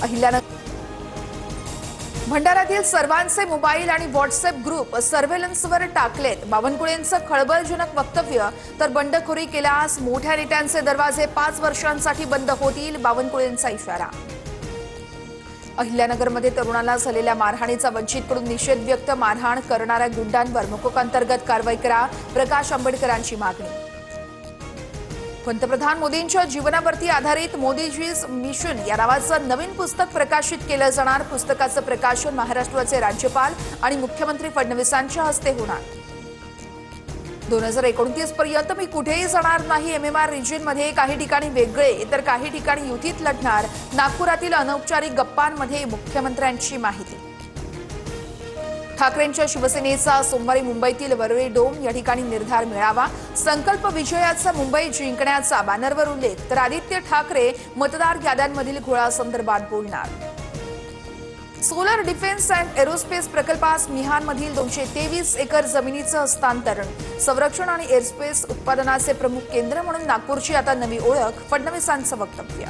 अहिल्यानगर भंडाऱ्यातील सर्वांचे मोबाईल आणि WhatsApp group सर्व्हेलन्सवर टाकलेत। बावनकुळेंचं खळबळजनक वक्तव्य, तर बंडखोरी केल्यास मोठ्या नेत्यांचे दरवाजे 5 वर्षांसाठी बंद होतील, बावनकुळेंचा इशारा। अहिल्यानगरमध्ये तरुणाला झालेल्या मारहाणीचा वंचितकडून निषेध व्यक्त। मारहाण करणाऱ्या गुंडांवर मोकोक अंतर्गत कारवाई करा, प्रकाश आंबेडकरांची मागणी। पंतप्रधान मोदींच्या जीवनावरती आधारित मोदीजीज मिशन या नावाचं नवीन पुस्तक प्रकाशित केलं जाणार। पुस्तकाचं प्रकाशन महाराष्ट्राचे राज्यपाल आणि मुख्यमंत्री फडणवीसांच्या हस्ते होणार। 2029 पर्यंत मी कुठेही जाणार नाही। MMR रिजनमध्ये काही ठिकाणी वेगळे तर काही ठिकाणी युतीत लढणार। नागपुरातील अनौपचारिक गप्पांमध्ये मुख्यमंत्र्यांची माहिती। ठाकरेंच्या शिवसेनेचा सोमवारी मुंबईतील वरळी डोम या ठिकाणी निर्धार मिळावा। संकल्प विजयाचा मुंबई जिंकण्याचा बॅनरवर उल्लेख, तर आदित्य ठाकरे मतदार याद्यांमधील घोळासंदर्भात बोलणार। सोलर डिफेन्स अँड एरोस्पेस प्रकल्पास मिहानमधील 223 एकर जमिनीचं हस्तांतरण। संरक्षण आणि एअरस्पेस उत्पादनाचे प्रमुख केंद्र म्हणून नागपूरची आता नवी ओळख, फडणवीसांचं वक्तव्य।